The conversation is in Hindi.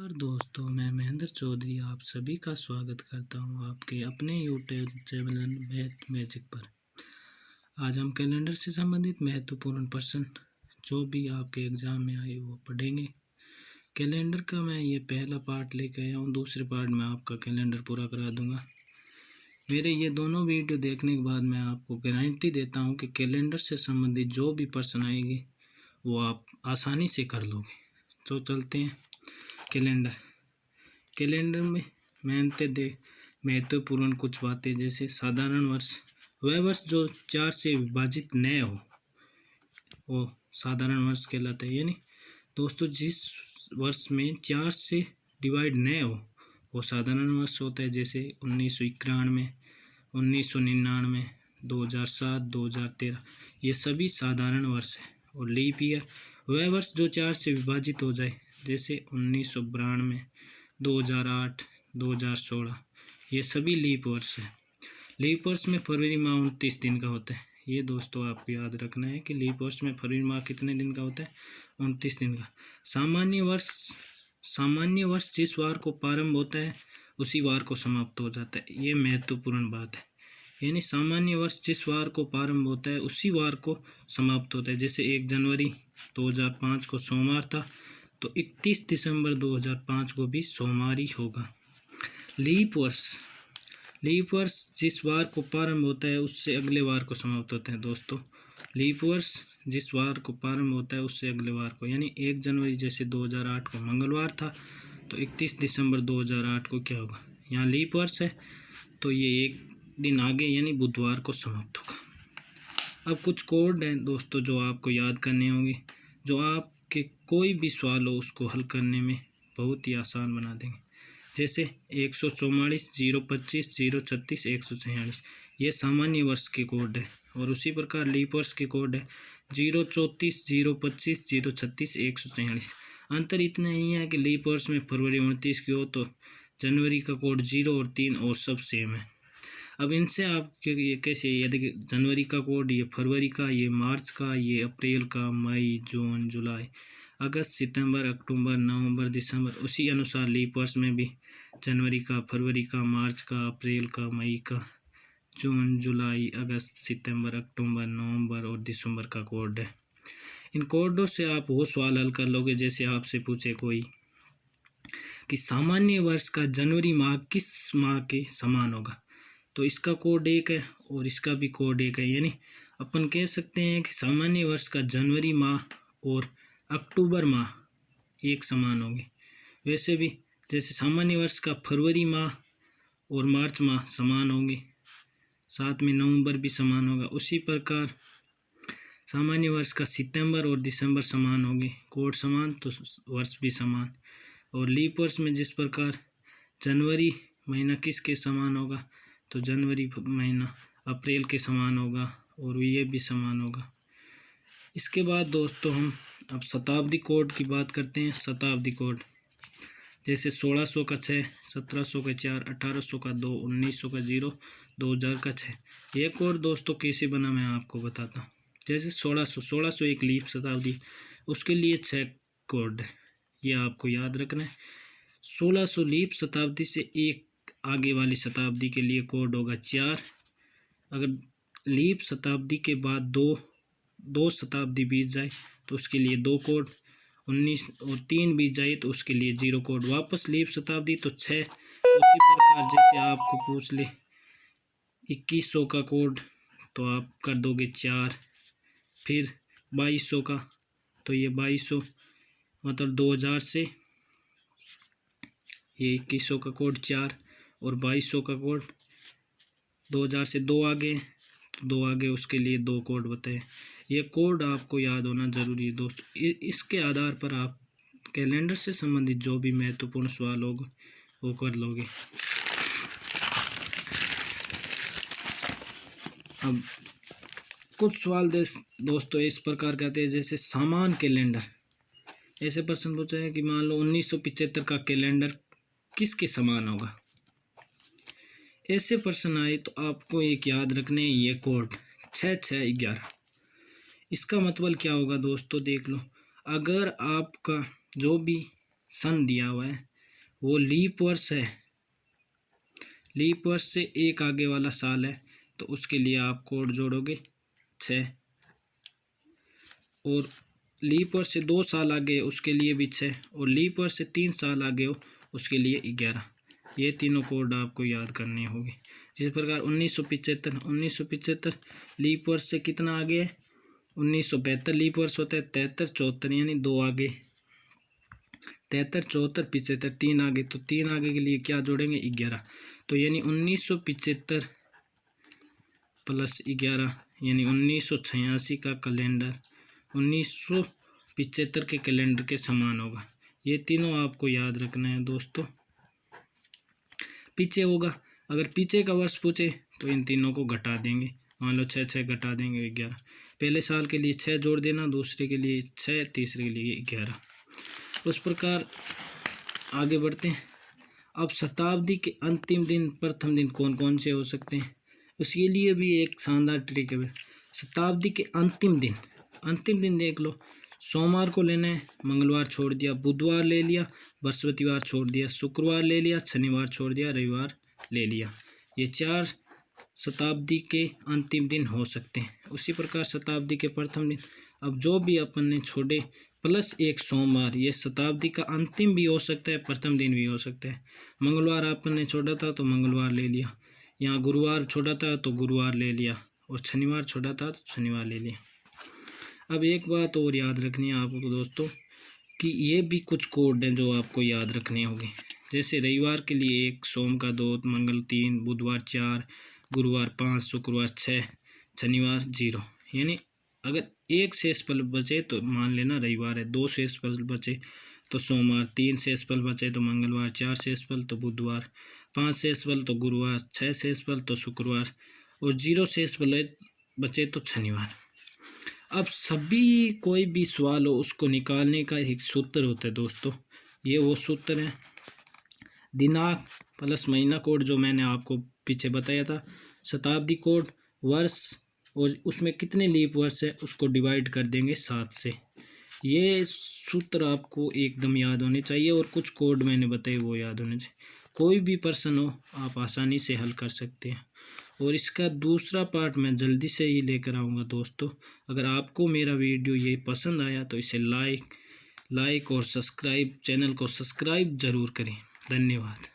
नमस्कार दोस्तों, मैं महेंद्र चौधरी आप सभी का स्वागत करता हूं आपके अपने यूट्यूब चैनल मैथ मैजिक पर। आज हम कैलेंडर से संबंधित महत्वपूर्ण प्रश्न जो भी आपके एग्ज़ाम में आए वो पढ़ेंगे। कैलेंडर का मैं ये पहला पार्ट लेकर आया हूँ, दूसरे पार्ट में आपका कैलेंडर पूरा करा दूँगा। मेरे ये दोनों वीडियो देखने के बाद मैं आपको गारंटी देता हूँ कि कैलेंडर से संबंधित जो भी प्रश्न आएंगे वो आप आसानी से कर लोगे। तो चलते हैं कैलेंडर में महत्वपूर्ण कुछ बातें, जैसे साधारण वर्ष, वह वर्ष जो 4 से विभाजित न हो वो साधारण वर्ष कहलाता है। यानी दोस्तों जिस वर्ष में 4 से डिवाइड न हो वो साधारण वर्ष होता है। जैसे 1991, 1999, 2007, 2013 ये सभी साधारण वर्ष है। और लीप ईयर, वह वर्ष जो 4 से विभाजित हो जाए, जैसे 1992, 2008, 2016 ये सभी लीप वर्ष है। लीप वर्ष में फरवरी माह 29 दिन का होता है। ये दोस्तों आपको याद रखना है कि लीप वर्ष में फरवरी माह कितने दिन का होता है, 29 दिन का। सामान्य वर्ष जिस वार को प्रारंभ होता है उसी वार को समाप्त हो जाता है। ये महत्वपूर्ण बात है। यानी सामान्य वर्ष जिस वार को प्रारंभ होता है उसी वार को समाप्त होता है। जैसे 1 जनवरी 2005 को सोमवार था तो 31 दिसंबर 2005 को भी सोमवार ही होगा। लीप वर्ष जिस वार को प्रारंभ होता है उससे अगले वार को समाप्त होता है। दोस्तों लीप वर्ष जिस वार को प्रारंभ होता है उससे अगले वार को, यानी 1 जनवरी जैसे 2008 को मंगलवार था तो 31 दिसंबर 2008 को क्या होगा, यहाँ लीप वर्ष है तो ये एक दिन आगे यानी बुधवार को समाप्त होगा। अब कुछ कोड हैं दोस्तों जो आपको याद करने होंगे, जो आपके कोई भी सवाल हो उसको हल करने में बहुत ही आसान बना देंगे। जैसे 144, 025, 036, 146 ये सामान्य वर्ष के कोड है। और उसी प्रकार लीप वर्ष के कोड है 034, 025, 036, 146। अंतर इतना ही है कि लीप वर्ष में फरवरी 29 की हो तो जनवरी का कोड 0 और 3 और सब सेम है। अब इनसे आप ये कैसे, यदि जनवरी का कोड ये फरवरी का, ये मार्च का, ये अप्रैल का, मई, जून, जुलाई, अगस्त, सितंबर, अक्टूबर, नवंबर, दिसंबर, उसी अनुसार लीप वर्ष में भी जनवरी का, फरवरी का, मार्च का, अप्रैल का, मई का, जून, जुलाई, अगस्त, सितंबर, अक्टूबर, नवंबर और दिसंबर का कोड है। इन कोडों से आप वो सवाल हल कर लोगे जैसे आपसे पूछे कोई कि सामान्य वर्ष का जनवरी माह किस माह के समान होगा, तो इसका कोड 1 है और इसका भी कोड 1 है। यानी अपन कह सकते हैं कि सामान्य वर्ष का जनवरी माह और अक्टूबर माह एक समान होंगे। वैसे भी जैसे सामान्य वर्ष का फरवरी माह और मार्च माह समान होंगे, साथ में नवंबर भी समान होगा। उसी प्रकार सामान्य वर्ष का सितंबर और दिसंबर समान होंगे, कोड समान तो वर्ष भी समान। और लीप वर्ष में जिस प्रकार जनवरी महीना किसके समान होगा, तो जनवरी महीना अप्रैल के समान होगा और ये भी समान होगा। इसके बाद दोस्तों हम अब शताब्दी कोड की बात करते हैं। शताब्दी कोड जैसे 1600 का 6, 1700 का 4, 1800 का 2, 1900 का 0, 2000 का 6। ये कोड दोस्तों कैसे बना मैं आपको बताता हूँ। जैसे 1600 एक लीप शताब्दी, उसके लिए 6 कोड है, ये आपको याद रखना है। 1600 लीप शताब्दी से एक आगे वाली शताब्दी के लिए कोड होगा 4। अगर लीप शताब्दी के बाद दो शताब्दी बीत जाए तो उसके लिए 2 कोड, 19 और 3 बीत जाए तो उसके लिए 0 कोड। वापस लीप शताब्दी तो 6। उसी प्रकार जैसे आपको पूछ ले 2100 का कोड तो आप कर दोगे 4। फिर 2200 का तो ये 2200 मतलब 2000 से ये 2100 का कोड 4 और 2200 का कोड 2000 से 2 आगे तो 2 आगे उसके लिए 2 कोड बताए। ये कोड आपको याद होना ज़रूरी है दोस्तों। इसके आधार पर आप कैलेंडर से संबंधित जो भी महत्वपूर्ण सवाल होगा वो कर लोगे। अब कुछ सवाल दोस्तों इस प्रकार कहते हैं, जैसे समान कैलेंडर। ऐसे प्रश्न पूछा है कि मान लो 1975 का कैलेंडर किसके समान होगा। ऐसे प्रश्न आए तो आपको एक याद रखने ये कोड 6611। इसका मतलब क्या होगा दोस्तों, देख लो। अगर आपका जो भी सन दिया हुआ है वो लीप वर्ष है, लीप वर्ष से एक आगे वाला साल है, तो उसके लिए आप कोड जोड़ोगे 6, और लीप वर्ष से 2 साल आगे उसके लिए भी 6, और लीप वर्ष से 3 साल आगे हो उसके लिए 11। ये तीनों कोड आपको याद करने होंगे। जिस प्रकार 1975 लीप वर्ष से कितना आगे है, 1972 लीप वर्ष होता है, 73 74 यानी 2 आगे, 73 74 75 3 आगे, तो 3 आगे के लिए क्या जोड़ेंगे 11, तो यानी 1975 प्लस 11 यानी 1986 का कैलेंडर 1975 के कैलेंडर के समान होगा। ये तीनों आपको याद रखना है दोस्तों। पीछे होगा, अगर पीछे का वर्ष पूछे तो इन तीनों को घटा देंगे, मान लो 6 6 घटा देंगे 11, पहले साल के लिए 6 जोड़ देना, दूसरे के लिए 6, तीसरे के लिए 11। उस प्रकार आगे बढ़ते हैं। अब शताब्दी के अंतिम दिन प्रथम दिन कौन कौन से हो सकते हैं, उसके लिए भी एक शानदार ट्रिक है। शताब्दी के अंतिम दिन देख लो, सोमवार को लेना है, मंगलवार छोड़ दिया, बुधवार ले लिया, बृहस्पतिवार छोड़ दिया, शुक्रवार ले लिया, शनिवार छोड़ दिया, रविवार ले लिया। ये 4 शताब्दी के अंतिम दिन हो सकते हैं। उसी प्रकार शताब्दी के प्रथम दिन, अब जो भी अपन ने छोड़े प्लस एक सोमवार, ये शताब्दी का अंतिम भी हो सकता है, प्रथम दिन भी हो सकता है। मंगलवार अपन ने छोड़ा था तो मंगलवार ले लिया, यहाँ गुरुवार छोड़ा था तो गुरुवार ले लिया, और शनिवार छोड़ा था तो शनिवार ले लिया। अब एक बात और याद रखनी है आपको दोस्तों, कि ये भी कुछ कोड हैं जो आपको याद रखने होंगे। जैसे रविवार के लिए 1, सोम का 2, मंगल 3, बुधवार 4, गुरुवार 5, शुक्रवार 6, शनिवार 0। यानी अगर 1 शेषफल बचे तो मान लेना रविवार है, 2 शेषफल बचे तो सोमवार, 3 शेषफल बचे तो मंगलवार, 4 शेषफल तो बुधवार, 5 शेषफल तो गुरुवार, 6 शेषफल तो शुक्रवार, और 0 शेषफल बचे तो शनिवार। अब सभी कोई भी सवाल हो उसको निकालने का एक सूत्र होता है दोस्तों। ये वो सूत्र है, दिनांक प्लस महीना कोड जो मैंने आपको पीछे बताया था, शताब्दी कोड, वर्ष, और उसमें कितने लीप वर्ष है उसको डिवाइड कर देंगे 7 से। ये सूत्र आपको एकदम याद होने चाहिए, और कुछ कोड मैंने बताए वो याद होने चाहिए। कोई भी प्रश्न हो आप आसानी से हल कर सकते हैं, और इसका दूसरा पार्ट मैं जल्दी से ही लेकर आऊँगा दोस्तों। अगर आपको मेरा वीडियो ये पसंद आया तो इसे लाइक और सब्सक्राइब, चैनल को सब्सक्राइब ज़रूर करें। धन्यवाद।